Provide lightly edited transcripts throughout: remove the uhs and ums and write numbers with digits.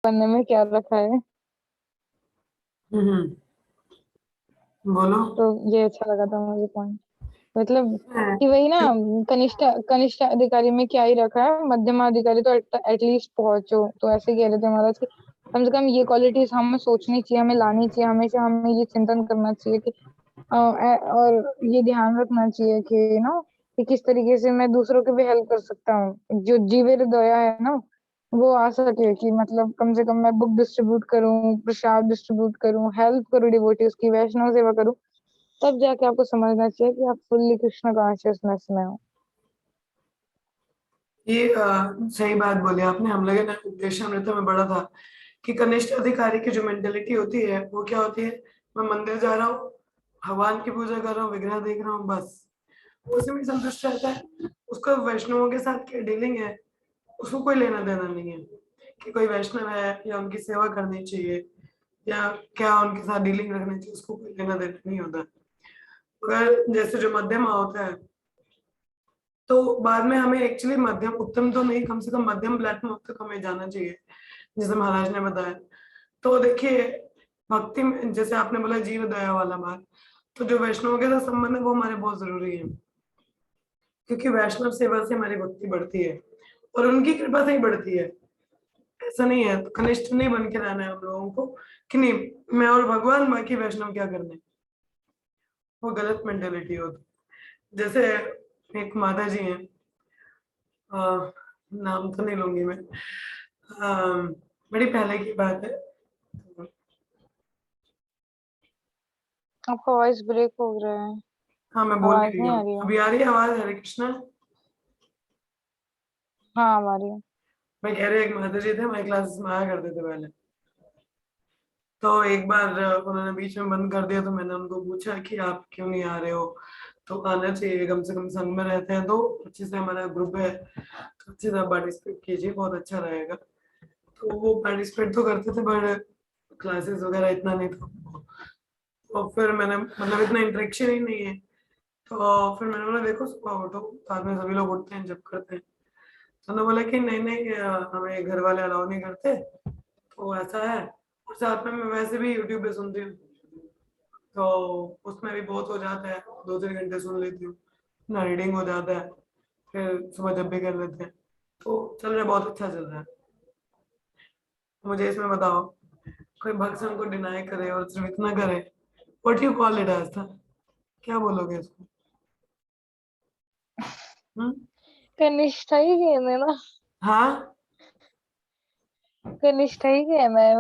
बनने में क्या रखा है। हम्म। बोलो। तो ये अच्छा लगा था मुझे पॉइंट। मतलब हाँ, कि वही ना, कनिष्ठ कनिष्ठ अधिकारी में क्या ही रखा है, मध्यमा अधिकारी तो एटलीस्ट पहुंचो। तो ऐसे कह रहे थे महाराज कि कम से कम ये क्वालिटीज हमें सोचनी चाहिए, हमें लानी चाहिए, हमेशा हमें ये चिंतन करना चाहिए कि और ये ध्यान रखना चाहिए कि ना, कि किस तरीके से मैं दूसरों की भी हेल्प कर सकता हूँ। जो जीवेर दया है ना, वो आ सके कि मतलब कम से कम मैं बुक डिस्ट्रीब्यूट करूँ, प्रसाद डिस्ट्रीब्यूट करूँ, हेल्प करूँ डिवोटीज की, वैष्णव सेवा करूँ। तब जाके आपको समझना चाहिए कि आप फुल्ली कृष्ण कॉन्शियसनेस में हो। ये सही बात बोली आपने। हम लोगों ने उपदेश अमृत में पढ़ा था कि कनिष्ठ अधिकारी की जो मेंटेलिटी होती है वो क्या होती है। मैं मंदिर जा रहा हूँ, भगवान की पूजा कर रहा हूँ, विग्रह देख रहा हूँ, बस उसी में संतुष्ट रहता है। उसको वैष्णवों के साथ क्या डीलिंग है उसको कोई लेना देना नहीं है, कि कोई वैष्णव है या उनकी सेवा करनी चाहिए या क्या उनके साथ डीलिंग रखनी चाहिए, उसको कोई लेना देना नहीं होता। मगर जैसे जो मध्यमा होता है, तो बाद में हमें एक्चुअली मध्यम उत्तम तो नहीं, कम से कम मध्यम प्लेटफॉर्म तक हमें जाना चाहिए, जैसे महाराज ने बताया। तो देखिए, भक्ति में जैसे आपने बोला जीव दया वाला बात, तो जो वैष्णव के साथ संबंध है वो हमारे बहुत जरूरी है, क्योंकि वैष्णव सेवा से हमारी भक्ति बढ़ती है और उनकी कृपा से ही बढ़ती है। ऐसा नहीं है, तो कनिष्ठ नहीं बन के रहना है हम लोगों को कि नहीं मैं और भगवान बाकी वैष्णव क्या करने। वो गलत मेंटेलिटी होती है। जैसे एक माता जी हैं, नाम तो नहीं लूंगी मैं, बड़ी पहले की बात है। आपका वॉइस ब्रेक हो रहा है। हाँ, मैं बोल आवाज रही नहीं हूँ, आ रही है। अभी आ रही है आवाज? हरे कृष्णा। हाँ, आ रही है। मैं कह रही एक माता जी थे, हमारी क्लासेस में आया करते थे पहले। तो एक बार उन्होंने बीच में बंद कर दिया, तो मैंने उनको पूछा कि आप क्यों नहीं आ रहे हो। तो आना चाहिए, कम से कम संग में रहते हैं तो अच्छे से, हमारा ग्रुप है तो अच्छे से पार्टिसिपेट कीजिए, बहुत अच्छा रहेगा। तो वो पार्टिसिपेट तो करते थे, पर क्लासेस वगैरह इतना नहीं था। तो फिर मैंने मतलब इतना इंटरेक्शन ही नहीं है। तो फिर मैंने बोला देखो सुबह उठो, साथ में सभी लोग उठते हैं जब करते हैं। तो उन्होंने बोला कि नहीं नहीं, हमें घर वाले अलाउ नहीं करते, तो ऐसा है। और साथ में मैं वैसे भी यूट्यूब पे सुनती हूँ, तो उसमें भी बहुत हो जाता है, 2-3 घंटे सुन लेती हूँ ना, रीडिंग हो जाता है। फिर सुबह जब भी कर लेते हैं, तो चल रहा है, बहुत अच्छा चल रहा है। तो मुझे इसमें बताओ, कोई भक्त को डिनाई करे और सिर्फ इतना करे, what you call it as था, क्या बोलोगे इसको? हम्म। कनिष्ठा ही कहना है ना। हाँ। कनिष्ठा ही कहना है।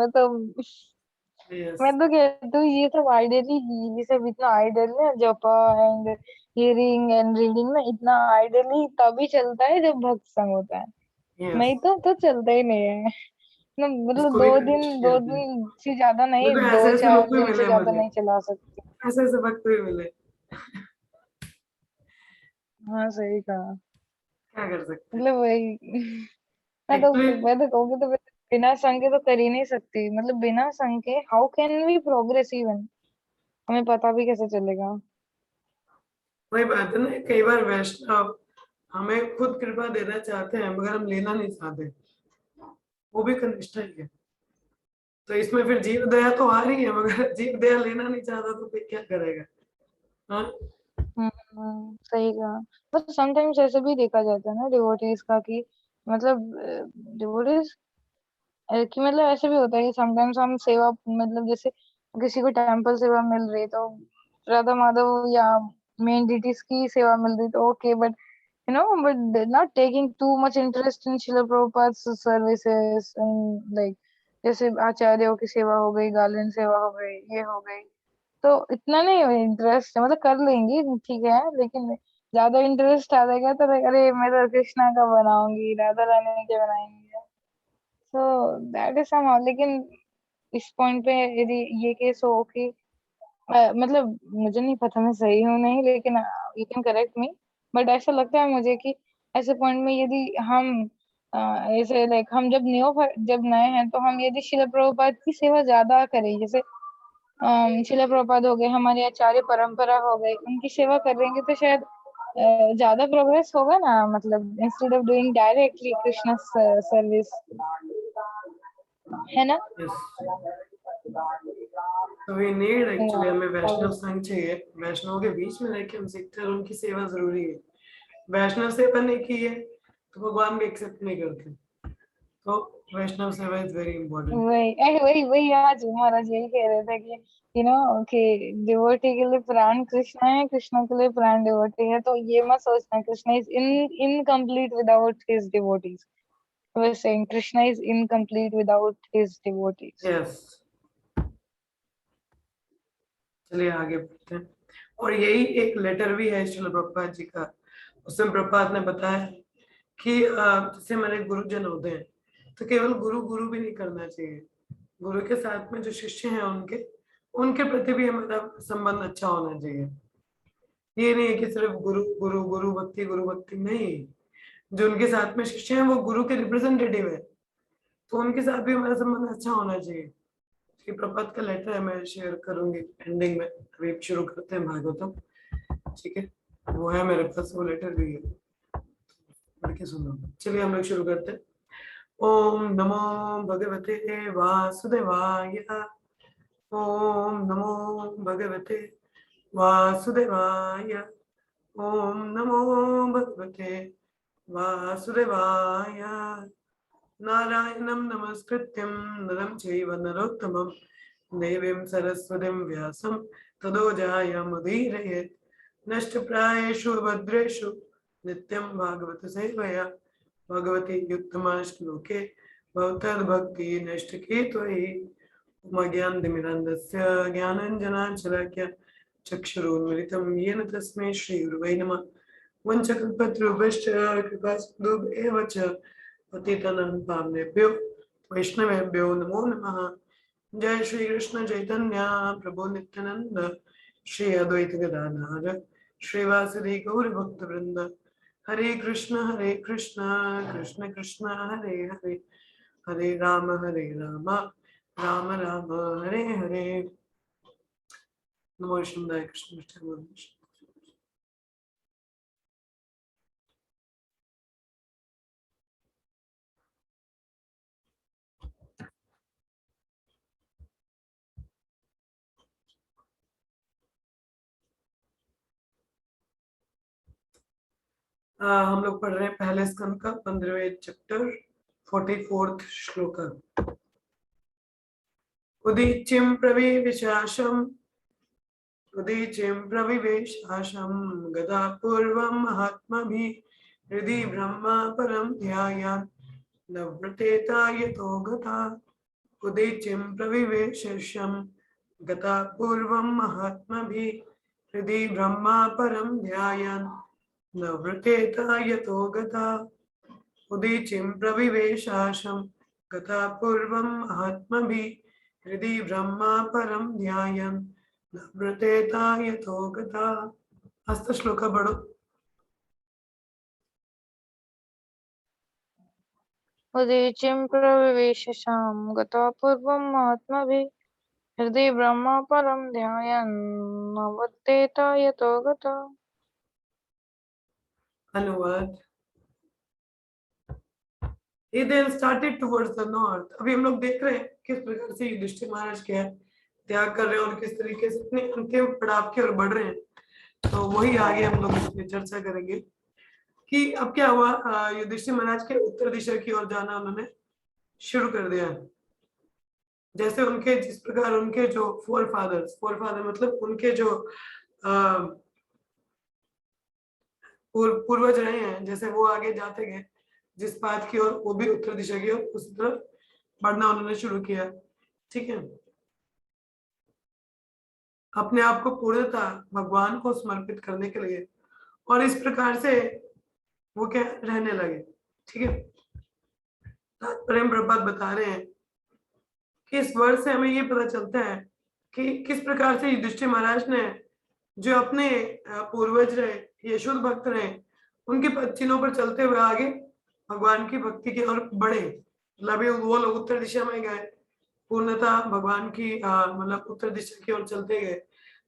यस। मैं तो कहती हूँ ये सब आइडल ही, ये सब इतना आइडल है, जपा एंड हियरिंग एंड रीडिंग ना, इतना आइडल ही तभी चलता है जब भक्त संग होता है। यस। नहीं तो चलता ही नहीं है ना। मतलब इसको भी कनिष्ठ दो कहते हैं। दिन से ज्यादा नहीं, देखो दो ऐसे ऐसे चार लोग भी दिन से मिले ज्यादा मुझे, नहीं चला सकते। ऐसे ऐसे वक्त भी मिले। हाँ, सही कहा। क्या कर सकते हैं। मतलब वही एक्चुअली मैं तो कहूँगी तो बिना संग के तो कर ही नहीं सकती। मतलब बिना संग के how can we progress even, हमें पता भी कैसे चलेगा। वही बात है ना, कई बार वैष्णव हमें खुद कृपा देना चाहते हैं मगर हम लेना नहीं चाहते, वो भी कनिष्ठा ही है। तो इसमें फिर जीव दया तो आ रही है, मगर जीव दया लेना नहीं चाहता तो फिर क्या करेगा। हाँ। सही कहा। पर समटाइम्स ऐसे भी देखा जाता है ना डिवोटीज का कि मतलब डिवोटीज कि मतलब ऐसे भी होता है कि समटाइम्स हम सेवा, मतलब जैसे किसी को टेम्पल सेवा मिल रही तो राधा माधव या मेन डिटीज की सेवा मिल रही तो okay, but but not taking too much interest in Srila Prabhupada's services and like जैसे आचार्यों की सेवा हो गई, गार्लन सेवा हो गई, ये हो गई। तो इतना नहीं इंटरेस्ट है, मतलब कर लेंगी ठीक है, लेकिन ज्यादा इंटरेस्ट आ जाएगा तो like, अरे मैं तो कृष्णा का बनाऊंगी, राधा रानी के बनाएंगे। So that is somehow. लेकिन इस पॉइंट पे यदि ये केस हो कि मतलब मुझे नहीं पता मैं सही हूँ नहीं, लेकिन you can correct me, but ऐसा लगता है मुझे कि ऐसे पॉइंट में यदि हम अ, ऐसे लाइक हम जब नए हैं तो हम यदि शिला प्रभुपाद की सेवा ज्यादा करें, जैसे शिला प्रभुपाद हो गए, हमारी आचार्य परंपरा हो गई, उनकी सेवा करेंगे तो शायद ज्यादा प्रोग्रेस होगा ना, मतलब instead of doing directly Krishna service. है ना? यस, तो वी नीड एक्चुअली, हमें वैष्णव Yeah. संघ चाहिए, वैष्णव के बीच में रह के हम सीखते हैं और उनकी सेवा जरूरी है। वैष्णव सेवा नहीं की है तो भगवान भी एक्सेप्ट नहीं करते, तो वैष्णव सेवा इज वेरी इंपॉर्टेंट। वही वही आज महाराज यही कह रहे थे कि कि डिवोटी के लिए प्राण कृष्ण है, कृष्ण के लिए प्राण डिवोटी है। तो ये मत सोचना Krishna is incomplete without his devotees. We saying Krishna is incomplete without his devotees. Yes, चलिए आगे बढ़ते हैं। और यही एक लेटर भी है श्रील प्रभुपाद जी का, उसमें प्रभुपाद ने बताया कि जैसे हमारे गुरुजन होते हैं तो केवल गुरु गुरु भी नहीं करना चाहिए, गुरु के साथ में जो शिष्य हैं उनके उनके प्रति भी हमारा संबंध अच्छा होना चाहिए। ये नहीं है कि सिर्फ गुरु गुरु गुरु भक्ति नहीं, जो उनके साथ में शिष्य हैं वो गुरु के रिप्रेजेंटेटिव है, तो उनके साथ भी हमारा संबंध अच्छा होना चाहिए। कि प्रपद का लेटर है, मैं शेयर करूंगी एंडिंग में। अभी शुरू करते हैं भागवतम, ठीक है? वो है मेरे पास, वो लेटर भी है, पढ़ के सुनो। चलिए हम लोग शुरू करते हैं। ओम नमो भगवते वासुदेवाय। ओम नमो भगवते वासुदेवाय। ओम नमो भगवते वासुदेवाय। नारायणं नमस्कृत्यं नरं चैव नरोत्तमं देवीं सरस्वतीं व्यासं ततो जयमुदीरयेत्। नष्टप्रायेषु भद्रेषु नित्यं भागवत सेवया भगवती उत्तमा श्लोके भवतद्भक्ति नष्टके त्वयि। मज्ञानतिमिरन्धस्य ज्ञानाञ्जनाशलाकया चक्षुरुन्मिलितं येन तस्मै श्रीगुरुवे नमः। वञ्चकल्पतरुभ्यश्च कृपासिन्धुभ्येव च पतितानां पावनेभ्यो वैष्णवेभ्यो नमो नमः। जय श्री कृष्ण चैतन्य प्रभु नित्यानंद, श्री अद्वैत गदाधर श्रीवासुदेव गौर भक्त वृंद। हरे कृष्ण कृष्ण कृष्ण हरे हरे, हरे राम राम राम हरे हरे। नमो विष्णुदाय कृष्ण कृष्ण। हम लोग पढ़ रहे हैं पहले स्कंद का 15वें चैप्टर 44th श्लोक। उदीच्यं प्रविविशाशम उदीच्यं प्रविवेशाशम गदा पूर्वं महात्माभिः हृदि ब्रह्मा परं ध्यायान् नव्रतेता यतो गता। उदीच्यं प्रविवेशम गता पूर्वं महात्माभिः हृदि ब्रह्मा परं ध्यायान् नव्रतेता यतो गता। उदीच्यं प्रविवेशाशं गता पूर्वं महात्माभिः हृदि ब्रह्मा परं ध्यायान् नव्रतेता यतो गता। हस्त श्लोक पढ़ो। उदीच्यं प्रविवेशसां गता पूर्वं महात्माभिः हृदि ब्रह्म परं ध्यायन् नवद्येत यतो गता। अनुवाद। He then started towards the north। अभी हम लोग देख रहे हैं किस प्रकार से युधिष्ठिर महाराज क्या त्याग कर रहे हैं और किस तरीके से अपने अंतिम पड़ाव की ओर बढ़ रहे हैं, तो वही आगे हम लोग इसमें चर्चा करेंगे कि अब क्या हुआ। युधिष्ठिर महाराज के उत्तर दिशा की ओर जाना उन्होंने शुरू कर दिया। जैसे उनके जिस प्रकार उनके जो फोर फादर मतलब उनके जो पूर्वज रहे हैं, जैसे वो आगे जाते गए जिस पाथ की ओर, वो भी उत्तर दिशा की ओर उसी तरफ बढ़ना उन्होंने शुरू किया। ठीक है, अपने आप को पूर्णतः भगवान को समर्पित करने के लिए, और इस प्रकार से वो क्या रहने लगे। ठीक है, प्रेम प्रभात बता रहे हैं कि इस वर्ष से हमें ये पता चलता है कि किस प्रकार से युधिष्ठिर महाराज ने जो अपने पूर्वज रहे यशोद भक्त रहे उनके पद चिन्हों पर चलते हुए आगे भगवान की भक्ति की ओर बढ़े। मतलब वो लोग उत्तर दिशा में गए, पूर्णतः भगवान की मतलब उत्तर दिशा की ओर चलते गए।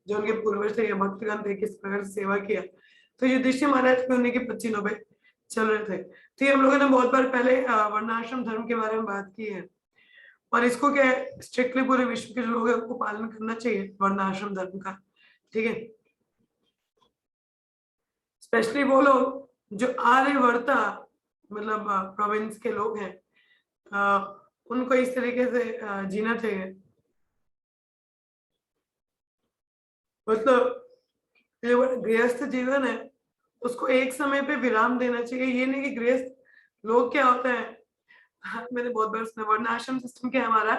जो उनके पूर्वज थे, भक्तगण थे, किस प्रकार से सेवा किया, तो युधिष्ठिर महाराज भी उन्हीं के पद चिन्हों पे चल रहे थे। तो हम लोगों ने बहुत बार पहले वर्णाश्रम धर्म के बारे में बात की है। और इसको क्या है, स्ट्रिक्टली पूरे विश्व के जो लोग हैं उनको पालन करना चाहिए वर्णाश्रम धर्म का, ठीक है। स्पेशली वो लोग जो आर्यवर्ता मतलब प्रोविंस के लोग हैं, उनको इस तरीके से जीना चाहिए। मतलब ये गृहस्थ जीवन है उसको एक समय पे विराम देना चाहिए। ये नहीं कि गृहस्थ लोग क्या होता है, मैंने बहुत बार सुना वर्ण आश्रम सिस्टम क्या है हमारा,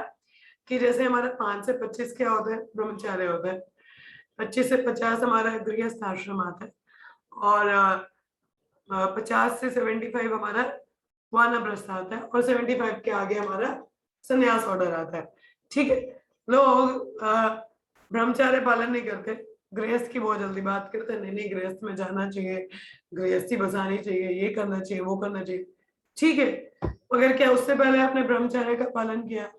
कि जैसे हमारा 5 से 25 क्या होता है, ब्रह्मचार्य होता है, 25 से 50 हमारा गृहस्थ आश्रम आता है, और 50 से 75 हमारा वानप्रस्थ आता है, और 75 के आगे हमारा संन्यास ऑर्डर आता है, ठीक है। लोग ब्रह्मचार्य पालन नहीं करते, गृहस्थ की बहुत जल्दी बात करते हैं, नहीं नहीं गृहस्थ में जाना चाहिए, गृहस्थी बसानी चाहिए, ये करना चाहिए, वो करना चाहिए, ठीक है। मगर क्या उससे पहले आपने ब्रह्मचार्य का पालन किया,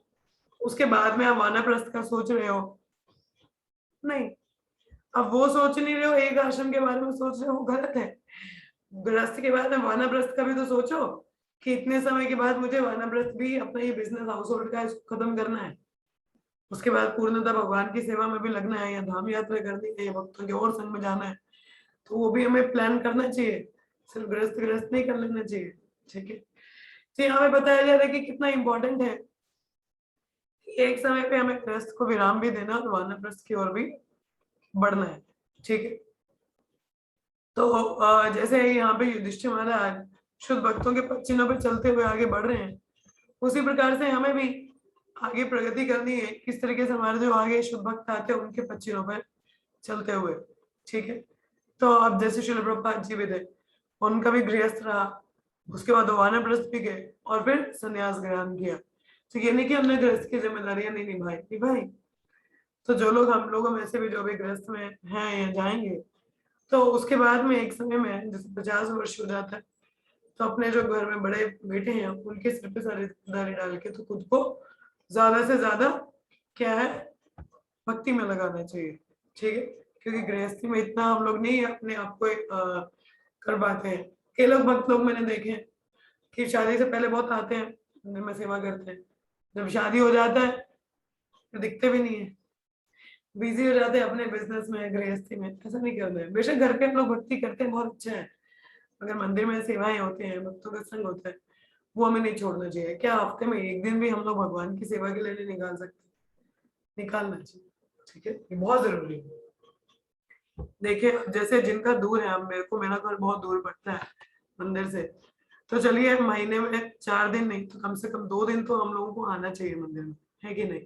उसके बाद में आप वानप्रस्थ का सोच रहे हो? नहीं। अब वो सोच नहीं रहे हो, एक आश्रम के बारे में सोच रहे हो, वो गलत है। गृहस्थ के बाद में वानप्रस्थ का भी तो सोचो कि इतने समय के बाद मुझे वानप्रस्थ भी अपना ये बिजनेस हाउस होल्ड का इसको खत्म करना है, उसके बाद पूर्णतः भगवान की सेवा में भी लगना है, या धाम यात्रा करनी है, या भक्तों के और संग में जाना है, तो वो भी हमें प्लान करना चाहिए, सिर्फ गृहस्थ गृहस्थ नहीं कर लेना चाहिए, ठीक है। तो यहाँ पे बताया जा रहा है कि कितना इंपॉर्टेंट है एक समय पे हमें गृहस्थ को विराम भी देना और वानप्रस्थ की ओर भी बढ़ना है, ठीक है। तो जैसे यहाँ पे युधिष्ठिर महाराज शुद्ध भक्तों के चिन्हों पर चलते हुए आगे बढ़ रहे हैं, उसी प्रकार से हमें भी आगे प्रगति करनी है, किस तरीके से हमारे जो आगे शुद्ध भक्त आते हैं उनके पच्चीनों पर चलते हुए, ठीक है। तो अब जैसे श्रील प्रभुपाद जी भी थे, उनका भी गृहस्थ रहा, उसके बाद वानप्रस्थ भी गए और फिर संन्यास ग्रहण किया। तो ये नहीं कि हमने गृहस्थ की जिम्मेदारियां नहीं निभाई, तो जो लोग हम लोगों में से भी जो भी गृहस्थ में हैं या जाएंगे, तो उसके बाद में एक समय में जैसे 50 वर्ष हो जाता है, तो अपने जो घर में बड़े बेटे हैं उनके सिर पे सारी जिम्मेदारी डाल के तो खुद को ज्यादा से ज्यादा क्या है, भक्ति में लगाना चाहिए, ठीक है। क्योंकि गृहस्थी में इतना हम लोग नहीं अपने आप को कर पाते हैं। कई लोग भक्त लोग मैंने देखे हैं कि शादी से पहले बहुत आते हैं, मंदिर में सेवा करते हैं, जब शादी हो जाता है तो दिखते भी नहीं है, बिजी हो जाते हैं अपने बिजनेस में, गृहस्थी में। ऐसा नहीं करना है, बेशक घर पे हम लोग भक्ति करते हैं, बहुत अच्छा है, अगर मंदिर में सेवाएं होती हैं, भक्तों का संग होता है, वो हमें नहीं छोड़ना चाहिए। क्या हफ्ते में एक दिन भी हम लोग भगवान की सेवा के लिए नहीं निकाल सकते? निकालना चाहिए, ठीक है, ये बहुत जरूरी है। देखिए जैसे जिनका दूर है, अब मेरे को मेरा घर बहुत दूर पड़ता है मंदिर से, तो चलिए महीने में 4 दिन नहीं तो कम से कम 2 दिन तो हम लोगों को आना चाहिए मंदिर में, है कि नहीं?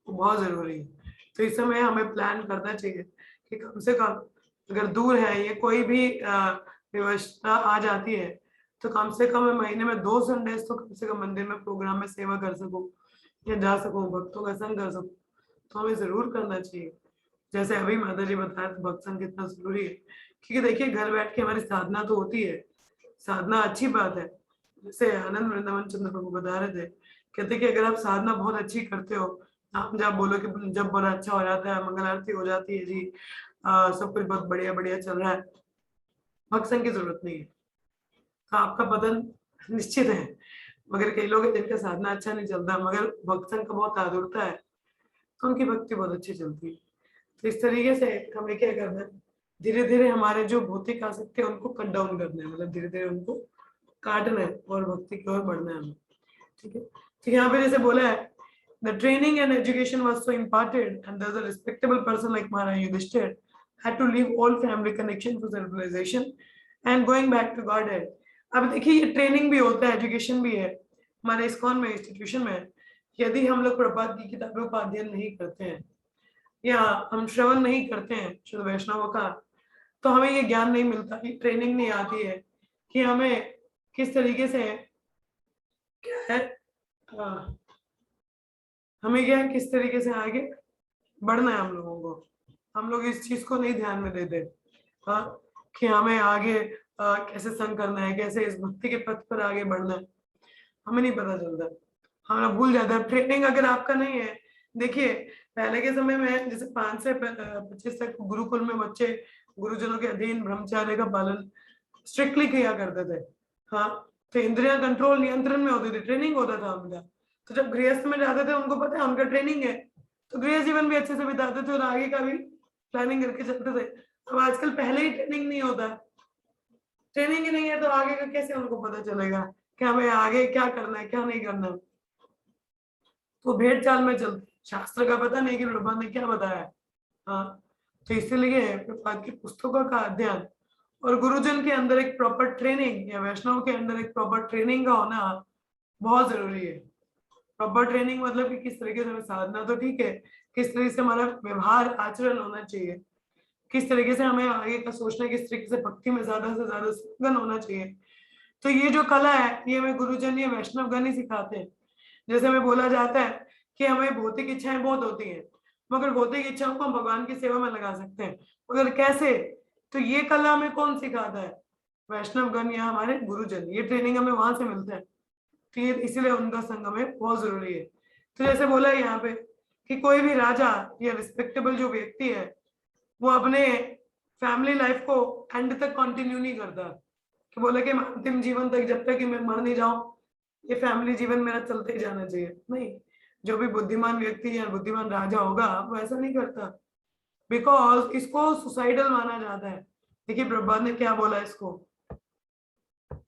वो बहुत जरूरी है। तो इस समय हमें प्लान करना चाहिए कि कम से कम अगर दूर है ये कोई भी व्यवस्था आ जाती है, तो कम से कम मैं महीने में 2 संडेज तो कम से कम मंदिर में प्रोग्राम में सेवा कर सकूं, या जा सकूं, भक्तों का संग कर सकूं, तो हमें जरूर करना चाहिए। जैसे अभी माता जी बताया तो भक्त संग कितना जरूरी है, क्योंकि देखिए घर बैठ के हमारी साधना तो होती है, साधना अच्छी बात है। जैसे आनंद वृंदावन चंद्र प्रभु बता रहे थे, कहते कि अगर आप साधना बहुत अच्छी करते हो, आप जब बोलो कि जब बड़ा अच्छा हो जाता है, मंगल आरती हो जाती है जी, सब कुछ बहुत बढ़िया बढ़िया चल रहा है, भक्त संग की जरूरत नहीं है, तो आपका पतन निश्चित है। मगर कई लोग हैं जिनका साधना अच्छा नहीं चलता, मगर भक्त संग का बहुत आदुरता है, तो उनकी भक्ति बहुत अच्छी चलती है। तो इस तरीके से हमें क्या करना है, धीरे धीरे हमारे जो भौतिक आसक्ति है उनको कट डाउन करना है, मतलब धीरे धीरे उनको काटना है और भक्ति की ओर बढ़ना है हमें, ठीक है। तो यहाँ पे जैसे बोला है, the training and education was so imparted, and there's a respectable person like Maharaj Yudhishthir had to leave all family connection to civilization and going back to Godhead। अब देखिए ये ट्रेनिंग भी होता है, एजुकेशन भी है हमारे इस्कॉन में, इंस्टीट्यूशन में। यदि हम लोग प्रभुपाद की किताबों का अध्ययन नहीं करते हैं या हम श्रवण नहीं करते हैं शुद्ध वैष्णवों का, तो हमें ये ज्ञान नहीं मिलता, ये ट्रेनिंग नहीं आती है कि हमें किस तरीके से क्या है, हमें क्या है किस तरीके से आगे बढ़ना है हम लोगों को। हम लोग इस चीज को नहीं ध्यान में देते, हाँ, कि हमें आगे कैसे संग करना है, कैसे इस भक्ति के पथ पर आगे बढ़ना है, हमें नहीं पता चलता, हम लोग भूल जाते हैं। ट्रेनिंग अगर आपका नहीं है, देखिए पहले के समय में जैसे 5 से 25 तक गुरुकुल में बच्चे गुरुजनों के अधीन ब्रह्मचार्य का पालन स्ट्रिक्टली किया करते थे, हाँ, तो इंद्रियां कंट्रोल नियंत्रण में होती थी, ट्रेनिंग होता था उनका। तो जब गृहस्थ में जाते थे उनको पता है उनका ट्रेनिंग है, तो गृह जीवन भी अच्छे से बिताते थे और आगे का भी प्लानिंग करके चलते थे। अब आजकल पहले ही ट्रेनिंग नहीं होता, ट्रेनिंग ही नहीं है तो आगे का कैसे उनको पता चलेगा कि हमें आगे क्या करना है क्या नहीं करना है। तो भेड़ चाल में चलते, शास्त्र का पता नहीं कि प्रभुपाद ने क्या बताया। हाँ, तो इसीलिए प्रभुपाद की पुस्तकों का अध्ययन और गुरुजन के अंदर एक प्रॉपर ट्रेनिंग या वैष्णव के अंदर एक प्रॉपर ट्रेनिंग का होना बहुत जरूरी है। प्रॉपर ट्रेनिंग मतलब कि किस तरीके से हमें साधना, तो ठीक है, किस तरीके से हमारा व्यवहार आचरण होना चाहिए, किस तरीके से हमें आगे का सोचना, किस तरीके से भक्ति में ज्यादा से ज्यादा संलग्न होना चाहिए। तो ये जो कला है ये हमें गुरुजन ये वैष्णव गण ही सिखाते हैं। जैसे हमें बोला जाता है कि हमें भौतिक इच्छाएं बहुत होती हैं, मगर भौतिक इच्छाओं को हम भगवान की सेवा में लगा सकते हैं, मगर कैसे? तो ये कला हमें कौन सिखाता है? वैष्णव गण या हमारे गुरुजन, ये ट्रेनिंग हमें वहां से मिलता है। तो ये इसीलिए उनका संग हमें बहुत जरूरी है। तो जैसे बोला है यहाँ पे कि कोई भी राजा या रिस्पेक्टेबल जो व्यक्ति है वो अपने फैमिली लाइफ को एंड तक कंटिन्यू नहीं करता, कि बोले कि अंतिम जीवन तक जब तक कि मैं मर नहीं जाऊं ये फैमिली जीवन मेरा चलते ही जाना चाहिए। नहीं, जो भी बुद्धिमान व्यक्ति या बुद्धिमान राजा होगा वो ऐसा नहीं करता, बिकॉज इसको सुसाइडल माना जाता है। देखिए प्रभुपाद ने क्या बोला,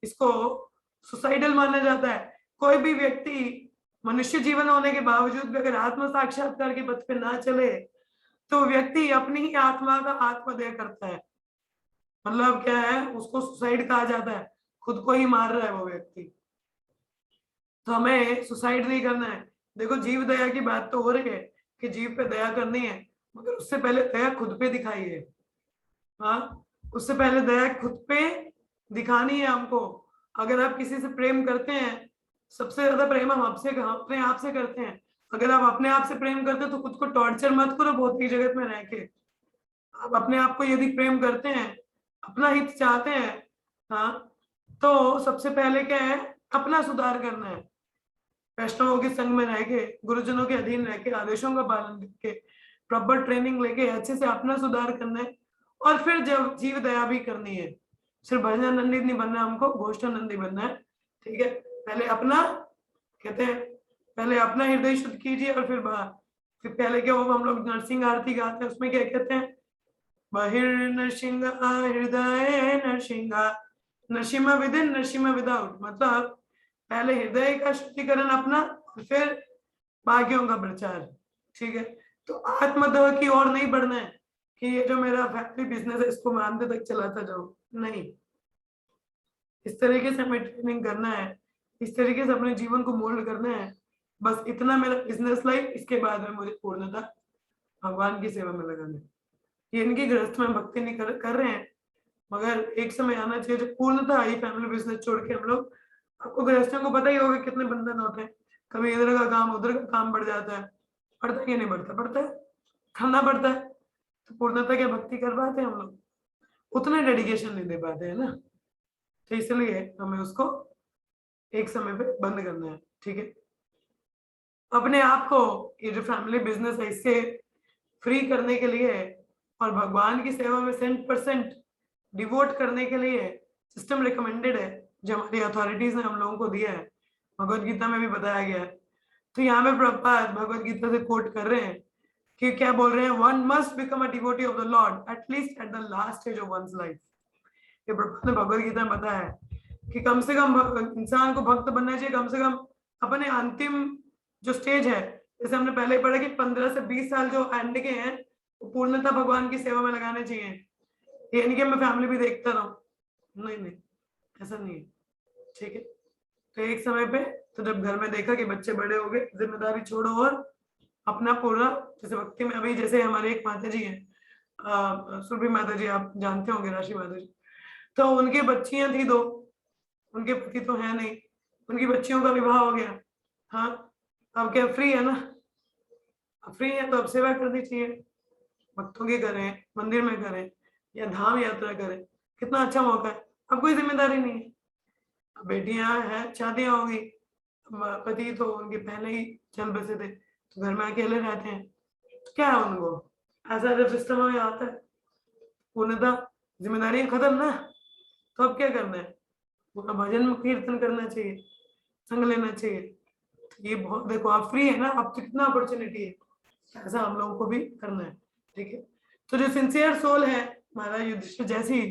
इसको सुसाइडल माना जाता है। कोई भी व्यक्ति मनुष्य जीवन होने के बावजूद भी अगर आत्म साक्षात्कार के पथ पे ना चले तो व्यक्ति अपनी ही आत्मा का आत्मदय करता है। मतलब क्या है, उसको सुसाइड कहा जाता है, खुद को ही मार रहा है वो व्यक्ति। तो हमें सुसाइड नहीं करना है। देखो जीव दया की बात तो हो रही है कि जीव पे दया करनी है, मगर उससे पहले दया खुद पे दिखाइए। हाँ, उससे पहले दया खुद पे दिखानी है हमको। अगर आप किसी से प्रेम करते हैं, सबसे ज्यादा प्रेम हम आपसे अपने आप से करते हैं। अगर आप अपने आप से प्रेम करते हैं तो खुद को टॉर्चर मत करो भौतिक जगत में रह के। आप अपने आप को यदि प्रेम करते हैं, अपना हित चाहते हैं, हाँ, तो सबसे पहले क्या है, अपना सुधार करना है। वैष्णवों के संग में रह के, गुरुजनों के अधीन रह के, आदेशों का पालन करके, प्रॉपर ट्रेनिंग लेके अच्छे से अपना सुधार करना है। और फिर जब जीव दया भी करनी है, सिर्फ भजनानंदी नहीं बनना, हमको गोष्ठानंदी बनना है। ठीक है, पहले अपना, कहते हैं पहले अपना हृदय शुद्ध कीजिए और फिर बाहर। फिर पहले क्या होगा, हम लोग नरसिंह आरती गाते हैं, उसमें क्या कहते हैं, बहिर्नृसिंह हृदय Narasimha Narasimha within Narasimha without. मतलब पहले हृदय का शुद्धिकरण अपना, फिर बाकियों का प्रचार। ठीक है, तो आत्मदह की ओर नहीं बढ़ना है कि ये जो मेरा फैक्ट्री बिजनेस है इसको मैं अंत तक चलाता जाऊं, नहीं। इस तरीके से हमें ट्रेनिंग करना है, इस तरीके से अपने जीवन को मोल्ड करना है। बस इतना मेरा बिजनेस लाइफ, इसके बाद में मुझे पूर्णतः भगवान की सेवा में लगाना है। ये इनकी गृहस्थ में भक्ति नहीं कर रहे हैं, मगर एक समय आना चाहिए जब पूर्णतः आई फैमिली बिजनेस छोड़ के हम लोग, आपको गृहस्थियों को पता ही होगा कितने बंधन होते हैं, कभी इधर का काम उधर का काम बढ़ जाता है, पड़ता है या नहीं बढ़ता, पड़ता है, करना पड़ता है। तो पूर्णतः क्या भक्ति कर पाते हैं हम लोग? उतने डेडिकेशन नहीं दे पाते हैं ना। तो इसलिए हमें उसको एक समय पे बंद करना है। ठीक है, अपने आप को ये जो फैमिली बिजनेस है इससे फ्री करने के लिए और भगवान की सेवा में 100% डिवोट करने के लिए सिस्टम रिकमेंडेड है, जो हमारी अथॉरिटीज ने हम लोगों को दिया है, भगवत गीता में भी बताया गया है। तो यहाँ पे प्रभुपाद भगवत गीता से कोट कर रहे हैं कि क्या बोल रहे हैं, one must become a devotee of the Lord at least at the last stage of one's life. ये प्रभुपाद ने भगवत गीता में बताया है कि कम से कम इंसान को भक्त बनना चाहिए, कम से कम अपने अंतिम जो स्टेज है, जैसे हमने पहले पढ़ा कि 15 से 20 साल जो एंड के हैं वो पूर्णतः भगवान की सेवा में लगाने चाहिए। ये नहीं कि मैं फैमिली भी देखता रहूं, नहीं नहीं, ऐसा नहीं है। ठीक है, तो एक समय पे, तो जब घर में देखा कि बच्चे बड़े हो गए, जिम्मेदारी छोड़ो और अपना पूरा, जैसे भक्ति में अभी जैसे हमारे एक माता जी है, सुरभि माता जी, आप जानते होंगे, राशि माता जी, तो उनकी बच्चियां थी दो, उनके पति तो है नहीं, उनकी बच्चियों का विवाह हो गया। हाँ, अब क्या फ्री है ना, फ्री है तो अब सेवा करनी चाहिए, भक्तों की करें, मंदिर में करें या धाम यात्रा करें, कितना अच्छा मौका है। अब कोई जिम्मेदारी नहीं है, अब बेटियां हैं, शादियां होगी, पति तो उनके पहले ही चल बसे थे, तो घर में अकेले रहते हैं, तो क्या है उनको, ऐसा जब सिस्टम में आता है पूर्णतः जिम्मेदारियां खत्म ना, तो अब क्या करना है, पूरा भजन कीर्तन करना चाहिए, संग लेना चाहिए। ये बहुत, देखो आप फ्री है ना, अब तो कितना अपॉर्चुनिटी है, ऐसा हम लोगों को भी करना है। ठीक है, तो जो सिंसियर सोल है हमारा युधिष्ठिर जैसी,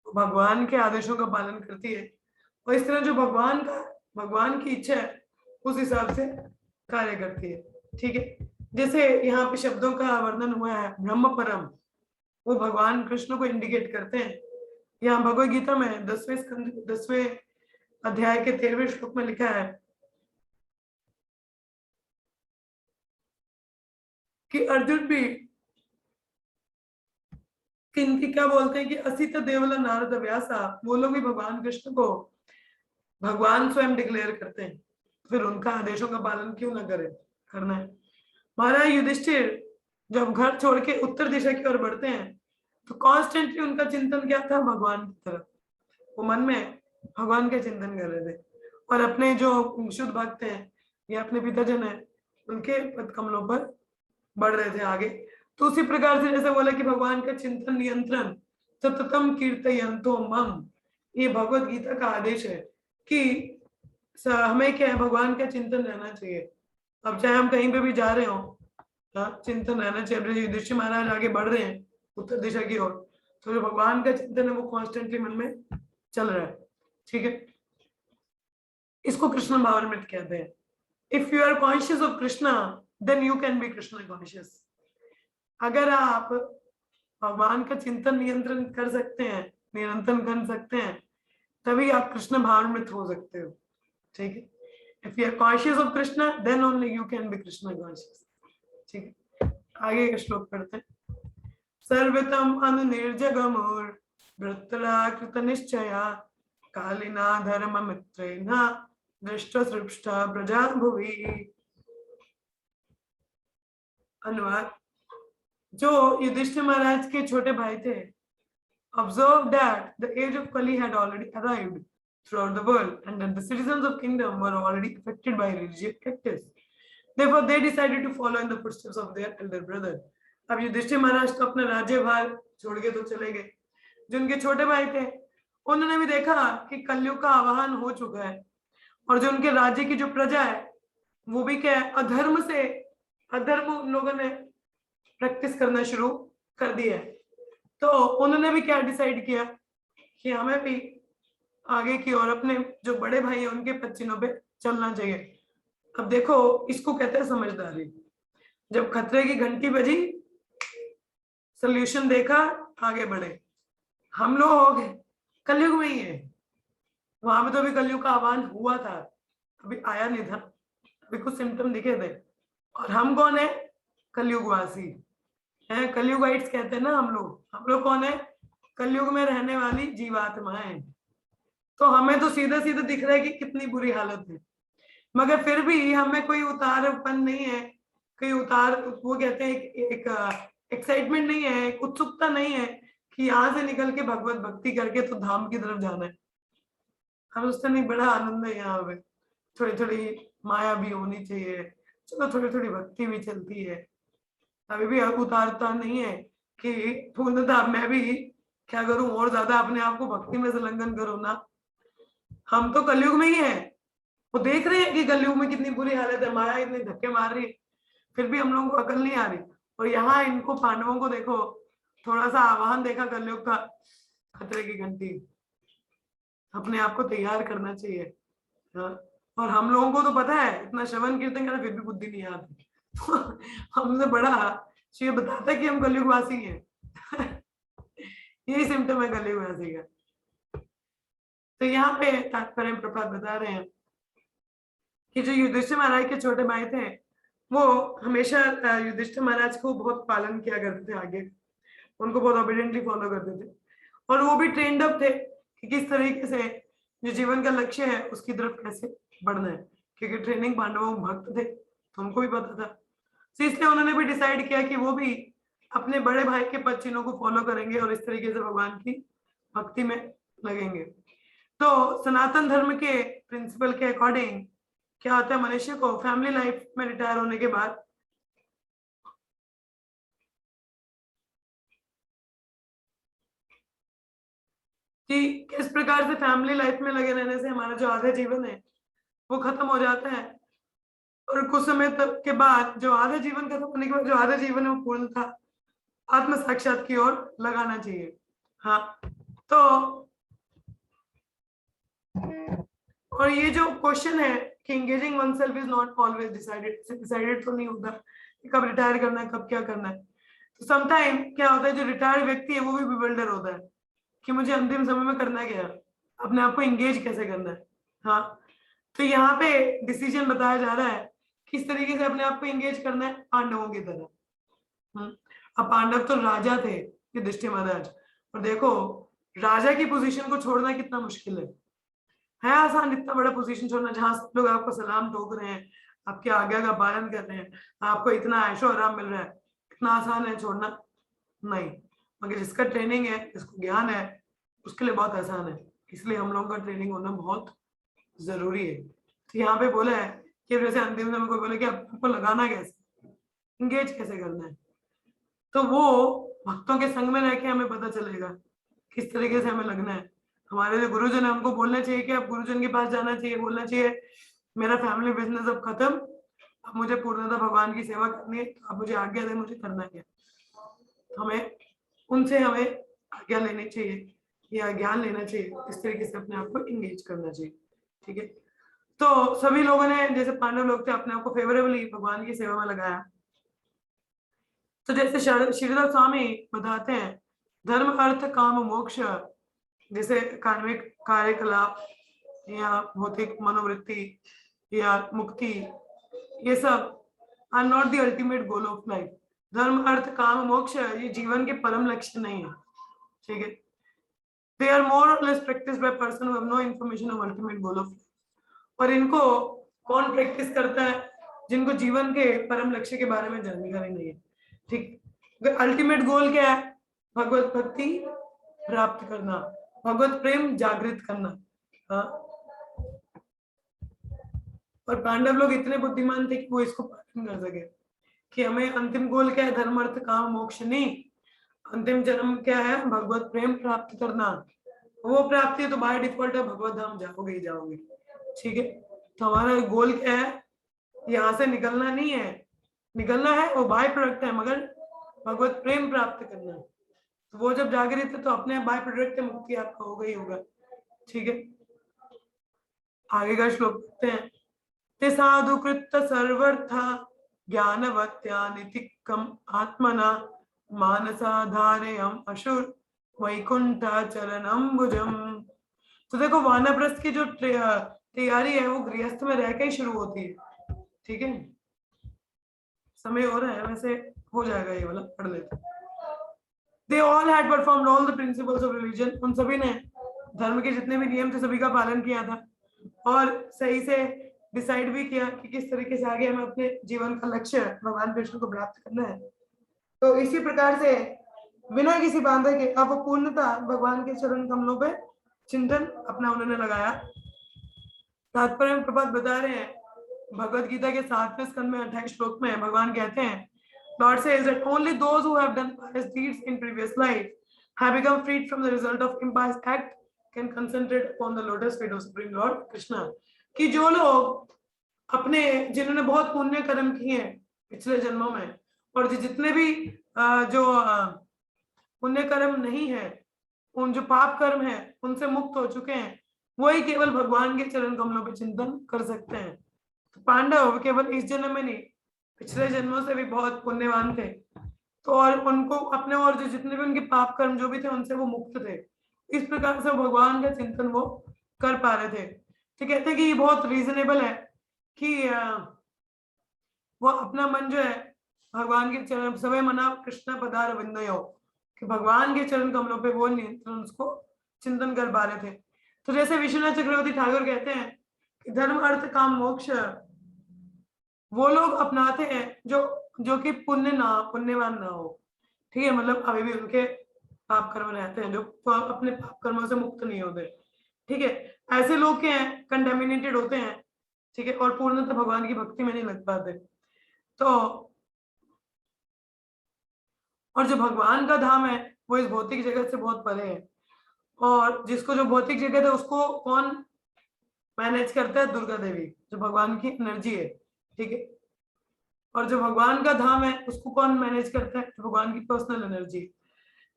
भगवान के आदेशों का पालन करती है, और इस तरह जो भगवान की इच्छा है उस हिसाब से कार्य करती है। ठीक है, जैसे यहाँ पे शब्दों का वर्णन हुआ है ब्रह्म परम, वो भगवान कृष्ण को इंडिकेट करते हैं। यहाँ भगवत गीता में 10वें अध्याय के 13वें श्लोक में लिखा है कि अर्जुन भी किनकी क्या बोलते हैं कि असित देवला नारद व्यासा, वो लोग भी भगवान कृष्ण को भगवान स्वयं डिक्लेयर करते हैं, फिर उनका आदेशों का पालन क्यों ना करे, करना है। महाराज युधिष्ठिर जब घर छोड़ के उत्तर दिशा की ओर बढ़ते हैं तो कॉन्स्टेंटली उनका चिंतन क्या था, भगवान की तरफ। वो मन में भगवान का चिंतन कर रहे थे, और अपने जो शुद्ध भक्त हैं या अपने पिताजन है उनके पद कमलों पर बढ़ रहे थे आगे। तो उसी प्रकार से जैसे बोला कि भगवान का चिंतन नियंत्रण सततम कीर्तयन्तो मम, ये भगवत गीता का आदेश है कि हमें क्या है, भगवान का चिंतन रहना चाहिए। अब चाहे हम कहीं पे भी जा रहे हो, चिंतन रहना चाहिए। युधिष्ठिर महाराज आगे बढ़ रहे हैं उत्तर दिशा की ओर, तो जो भगवान का चिंतन है वो कॉन्स्टेंटली मन में चल रहा है। ठीक है, इसको कृष्ण भावामृत कहते हैं। If you are conscious of Krishna then you can be Krishna conscious. अगर आप भगवान का चिंतन नियंत्रण कर सकते हैं, निरंतर कर सकते हैं, तभी आप कृष्ण भावामृत हो सकते हो। ठीक है, if you are conscious of Krishna then only you can be Krishna conscious। ठीक है, आगे का श्लोक पढ़ते हैं। सर्वतम अनुनिर्जगमोर वृत्राकृत निश्चया कालिना धर्म मित्रेण दृष्ट सृष्टा प्रजा भुवि। अनुवाद, जो युधिष्ठिर महाराज के छोटे भाई थे, observed that the age of Kali had already arrived throughout the world and that the citizens of kingdom were already affected by religious practice. Therefore, they decided to follow in the footsteps of their elder brother. अब युधिष्ठिर महाराज तो अपना राज्यभार छोड़ के तो चले गए, जो उनके छोटे भाई थे उन्होंने भी देखा कि कलयुग का आवाहन हो चुका है, और जो उनके राज्य की जो प्रजा है वो भी क्या है, अधर्म उन लोगों ने प्रैक्टिस करना शुरू कर दिया है। तो उन्होंने भी क्या डिसाइड किया कि हमें भी आगे की ओर अपने जो बड़े भाई हैं उनके पच्चीनों पे चलना चाहिए। अब देखो, इसको कहते हैं समझदारी। जब खतरे की घंटी बजी, सोल्यूशन देखा, आगे बढ़े। हम लोग कलयुग में ही है, वहां पे तो अभी कलयुग का आह्वान हुआ था, अभी आया नहीं था, अभी कुछ सिम्टम दिखे थे। और हम कौन है, कलयुगवासी हैं, कलयुगाइट्स कहते हैं ना हम लोग कौन है, कलयुग में रहने वाली जीवात्माएं। तो हमें तो सीधा सीधा दिख रहा है कि कितनी बुरी हालत है, मगर फिर भी हमें कोई उतारपन नहीं है, कोई उतार, वो कहते हैं एक एक्साइटमेंट नहीं है, एक उत्सुकता नहीं है कि यहाँ से निकल के भगवत भक्ति करके तो धाम की तरफ जाना है। हम उससे नहीं, बड़ा आनंद है यहाँ पे, थोड़ी थोड़ी माया भी होनी चाहिए, चलो थोड़ी थोड़ी भक्ति भी चलती है, अभी भी उतारता नहीं है कि पूर्णतः मैं भी क्या करूं और ज्यादा अपने आप को भक्ति में संलग्न करूं ना। हम तो कलयुग में ही है, वो देख रहे हैं कि कलयुग में कितनी बुरी हालत है, माया इतने धक्के मार रही है, फिर भी हम लोगों को अकल नहीं आ रही। और यहाँ इनको पांडवों को देखो, थोड़ा सा आह्वान देखा कलयुग का, खतरे की घंटी, अपने आप को तैयार करना चाहिए। हाँ? और हम लोगों को तो पता है, इतना श्रवण कीर्तन करना फिर भी बुद्धि नहीं आती। तो हमसे बड़ा शिव बताता है कि हम कलयुगवासी हैं। यही सिम्टम है कलयुगवासी का। तो यहाँ पे तात्पर्य प्रपात बता रहे हैं कि जो युधिष्ठिर महाराज के छोटे भाई थे वो हमेशा युधिष्ठिर महाराज को बहुत पालन किया करते थे, आगे उनको बहुत ओबीडियंटली फॉलो करते थे, और वो भी ट्रेंड अप थे कि किस तरीके से जो जीवन का लक्ष्य है उसकी तरफ कैसे बढ़ना है, क्योंकि ट्रेनिंग पांडवों भक्त थे तो उनको भी पता था। तो इसलिए उन्होंने भी डिसाइड किया कि वो भी अपने बड़े भाई के पद चिन्हों को फॉलो करेंगे और इस तरीके से भगवान की भक्ति में लगेंगे। तो सनातन धर्म के प्रिंसिपल के अकॉर्डिंग क्या होता है, मनुष्य को फैमिली लाइफ में रिटायर होने के बाद कि किस प्रकार से फैमिली लाइफ में लगे रहने से हमारा जो आधा जीवन है वो खत्म हो जाता है, और कुछ समय तक के बाद जो आधा जीवन खत्म होने के बाद जो आधा जीवन है वो पूर्णतः आत्म साक्षात की ओर लगाना चाहिए। हाँ, तो और ये जो क्वेश्चन है कि engaging one self is not always decided तो नहीं होता कि कब रिटायर करना है, कब क्या करना है। तो समटाइम क्या होता है, जो रिटायर्ड व्यक्ति है वो भी बिल्डर होता है कि मुझे अंतिम समय में करना क्या है, अपने आप को एंगेज कैसे करना है। हाँ, तो यहाँ पे डिसीजन बताया जा रहा है किस तरीके से अपने आप को एंगेज करना है, पांडवों की तरह। अब पांडव तो राजा थे, युधिष्ठिर महाराज, और देखो राजा की पोजीशन को छोड़ना कितना मुश्किल है आसान इतना बड़ा पोजीशन छोड़ना जहां सब लोग आपको सलाम ठोक रहे हैं, आपके आज्ञा का पालन कर रहे हैं, आपको इतना ऐशो आराम मिल रहा है, इतना आसान है छोड़ना? नहीं, मगर जिसका ट्रेनिंग है, जिसको ज्ञान है, उसके लिए बहुत आसान है। इसलिए हम लोगों का ट्रेनिंग होना बहुत जरूरी है। तो यहाँ पे बोला है कि जैसे अंतिम समय को बोले कि आपको लगाना कैसे, इंगेज कैसे करना है, तो वो भक्तों के संग में रह के हमें पता चलेगा किस तरीके से हमें लगना है। हमारे जो गुरुजन है हमको बोलना चाहिए कि आप गुरुजन के पास जाना चाहिए, बोलना चाहिए मेरा फैमिली बिजनेस अब खत्म, अब मुझे पूर्णतः भगवान की सेवा करनी है, तो आप मुझे आज्ञा दें, मुझे करना क्या। हमें उनसे हमें आज्ञा लेनी चाहिए या ज्ञान लेना चाहिए, इस तरीके से अपने आप को इंगेज करना चाहिए। ठीक है, तो सभी लोगों ने, जैसे पांडव लोग थे, अपने आप को फेवरेबली भगवान की सेवा में लगाया। तो जैसे श्रीधर स्वामी बताते हैं, धर्म अर्थ काम मोक्ष, जैसे कार्मिक कार्यकलाप या भौतिक मनोवृत्ति या मुक्ति, ये सब are not the ultimate goal of life. धर्म अर्थ काम मोक्ष ये जीवन के परम लक्ष्य नहीं है। ठीक है, दे आर मोर और less practice by person who have no information of ultimate goal of life. और इनको कौन प्रैक्टिस करता है? जिनको जीवन के परम लक्ष्य के बारे में जानकारी नहीं है। ठीक, अल्टीमेट गोल क्या है? भगवत भक्ति प्राप्त करना, भगवत प्रेम जागृत करना। हाँ, और पांडव लोग इतने बुद्धिमान थे कि वो इसको पालन कर सके कि हमें अंतिम गोल क्या है, धर्म अर्थ काम मोक्ष नहीं, अंतिम जन्म क्या है, भगवत प्रेम प्राप्त करना। वो प्राप्ति है तो बाय डिफॉल्ट है भगवत धाम जाओगे ही जाओगे। ठीक है, तो हमारा गोल क्या है, यहाँ से निकलना नहीं है, निकलना है वो बाय प्रोडक्ट है, मगर भगवत प्रेम प्राप्त करना है। तो वो जब जागृत है तो अपने बाय प्रोडक्ट मुक्ति आपका होगा ही होगा। ठीक है, आगे का श्लोक पढ़ते हैं। ते साधु कृत सर्वर्थ ज्ञानवत्यानितिकम आत्मना मानसाधारयम अशुर वैकुंठ चरणम भुजम। तो देखो वानप्रस्थ की जो तैयारी है वो गृहस्थ में रह के ही शुरू होती है। ठीक है, समय हो रहा है वैसे, हो जाएगा ये वाला, पढ़ लेते। They all had performed all the principles of religion. उन सभी ने धर्म के जितने भी नियम थे सभी का पालन किया था, और सही से डिसाइड भी किया कि किस तरीके से आगे हमें अपने जीवन का लक्ष्य भगवान कृष्ण को प्राप्त करना है। तो इसी प्रकार से बिना किसी बांधे के अब पूर्णतः भगवान के चरण कमलों पे चिंतन अपना उन्होंने लगाया। तात्पर्य में प्रभात बता रहे हैं, भगवत गीता के 7वें स्कंद में 28 श्लोक में भगवान कहते हैं, Lord says that only those who have done pious deeds in previous life have become freed from the result of impious act can concentrate upon the lotus feet of Supreme Lord Krishna। कि जो लोग अपने, जिन्होंने बहुत पुण्य कर्म किए हैं पिछले जन्मों में, और जितने भी जो पुण्य कर्म नहीं है, उन जो पाप कर्म है उनसे मुक्त हो चुके हैं, वही केवल भगवान के चरण कमलों पे चिंतन कर सकते हैं। तो पांडव केवल इस जन्म में नहीं, पिछले जन्मों से भी बहुत पुण्यवान थे, तो और उनको अपने और जो जितने भी उनके पाप कर्म जो भी थे उनसे वो मुक्त थे। इस प्रकार से भगवान का चिंतन वो कर पा रहे थे। तो कहते हैं कि ये बहुत रीजनेबल है कि वो अपना मन जो है भगवान के चरण, सवै मना कृष्ण पदार विंदयो, कि भगवान के चरण कमलों पे वो नियंत्रण उसको चिंतन कर पा रहे थे। तो जैसे विश्वनाथ चक्रवर्ती ठाकुर कहते हैं कि धर्म अर्थ काम मोक्ष वो लोग अपनाते हैं जो कि पुण्यवान ना हो। ठीक है, मतलब अभी भी उनके पाप कर्म रहते हैं, जो अपने पाप कर्मों से मुक्त नहीं होते। ठीक है, ऐसे लोग क्या हैं, कंटेमिनेटेड होते हैं। ठीक है, और पूर्णतः भगवान की भक्ति में नहीं लग पाते। तो और जो भगवान का धाम है वो इस भौतिक जगत से बहुत परे है, और जिसको जो भौतिक जगत है उसको कौन मैनेज करता है? दुर्गा देवी। जो भगवान की एनर्जी है, ठीक है। और जो भगवान का धाम है उसको कौन मैनेज करता है? तो भगवान की पर्सनल एनर्जी।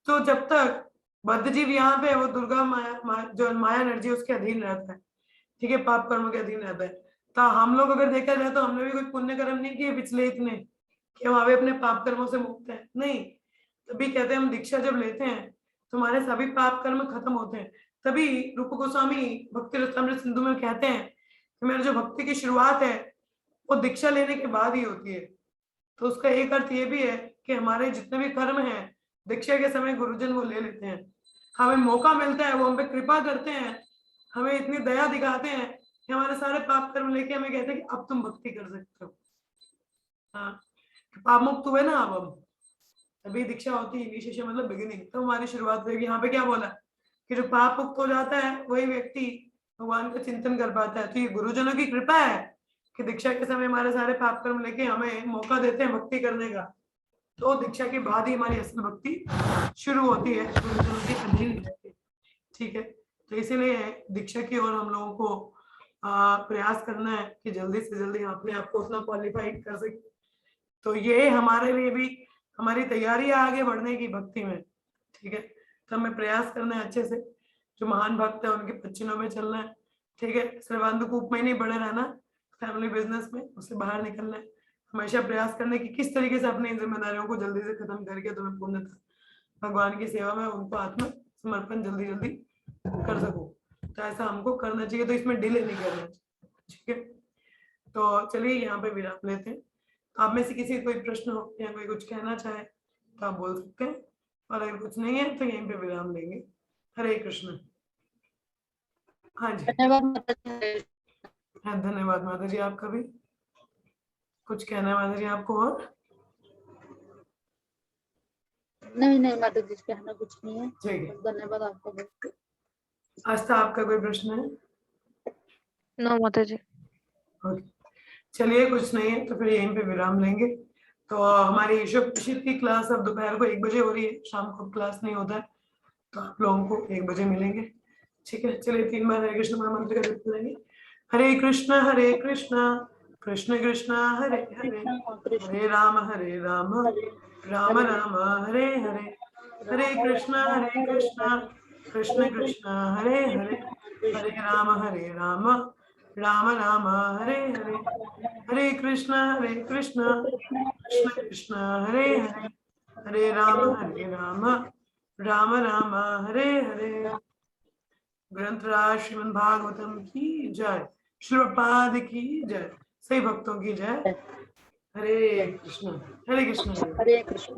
तो जब तक बद्ध जीव यहाँ पे वो दुर्गा जो माया एनर्जी उसके अधीन रहता है, ठीक है, पाप कर्म के अधीन रहता है। तो हम लोग अगर देखा जाए तो हमने भी कोई पुण्य कर्म नहीं किए पिछले इतने कि हम अभी अपने पाप कर्मों से मुक्त हैं, नहीं। तभी कहते हैं हम दीक्षा जब लेते हैं तो हमारे सभी पाप कर्म खत्म होते हैं। तभी रूप गोस्वामी भक्ति रसामृत सिंधु में कहते हैं कि मेरी जो भक्ति की शुरुआत है वो दीक्षा लेने के बाद ही होती है। तो उसका एक अर्थ ये भी है कि हमारे जितने भी कर्म हैं दीक्षा के समय गुरुजन वो ले लेते हैं, हमें मौका मिलता है, वो हम पे कृपा करते हैं, हमें इतनी दया दिखाते हैं कि हमारे सारे पाप कर्म लेके हमें कहते हैं कि अब तुम भक्ति कर सकते हो। हाँ, पाप मुक्त हुए ना अब हम, अभी दीक्षा होती है इनिशिएशन मतलब बिगिनिंग, तो हमारी शुरुआत होगी। यहाँ पे क्या बोला कि जो पाप मुक्त हो जाता है वही व्यक्ति भगवान का चिंतन कर पाता है। तो ये गुरुजनों की कृपा है कि दीक्षा के समय हमारे सारे पाप कर्म लेके हमें मौका देते हैं भक्ति करने का। तो दीक्षा के बाद ही हमारी असल भक्ति शुरू होती है, गुरुजनों के अधीन रहती है, ठीक है। तो इसीलिए दीक्षा की ओर हम लोगों को प्रयास करना है कि जल्दी से जल्दी अपने आप को उतना क्वालिफाइड कर सके। तो ये हमारे लिए भी हमारी तैयारी है आगे बढ़ने की भक्ति में, ठीक है। तो हमें प्रयास करना है अच्छे से, जो महान भक्त है उनके पच्चीनों में चलना है, ठीक है। सिर्फ अंधकूप में नहीं बड़े रहना, फैमिली बिजनेस में उससे बाहर निकलना है। हमेशा प्रयास करने की किस तरीके से अपनी जिम्मेदारियों को जल्दी से खत्म करके तुम्हें पूर्णतः भगवान की सेवा में उनको आत्म समर्पण जल्दी जल्दी कर सको। तो ऐसा हमको करना चाहिए, तो इसमें डिले नहीं करना चाहिए, ठीक है। तो चलिए यहाँ पे विराम लेते हैं। आप में से किसी कोई प्रश्न हो या कोई कुछ कहना चाहे तो आप बोल सकते हैं, और अगर कुछ नहीं है तो यहीं पे विराम लेंगे। हरे कृष्ण। हाँ जी, धन्यवाद माता जी। हाँ धन्यवाद माता जी। आपका भी कुछ कहना है माता जी आपको? और नहीं नहीं माता जी, कहना कुछ नहीं है, ठीक है। धन्यवाद आपका बहुत। आस्था आपका कोई प्रश्न है? नो माता जी। ओके, चलिए कुछ नहीं है तो फिर यहीं पे विराम लेंगे। तो हमारी ईश्वर प्रशिद की क्लास अब दोपहर को 1 बजे हो रही है, शाम को क्लास नहीं होता है, तो आप लोगों को 1 बजे मिलेंगे, ठीक है। चलिए 3 बार हरे कृष्ण महामंत्र का जप करेंगे। हरे कृष्ण कृष्ण कृष्ण हरे हरे, हरे राम राम राम हरे हरे, हरे कृष्ण कृष्ण कृष्ण हरे हरे, हरे राम राम राम हरे हरे, हरे कृष्ण कृष्ण कृष्ण हरे हरे, हरे राम राम राम हरे हरे। ग्रंथराज श्रीमद् भागवतम की जय, श्रीपाद की जय, सही भक्तों की जय। हरे कृष्ण हरे कृष्ण हरे कृष्ण।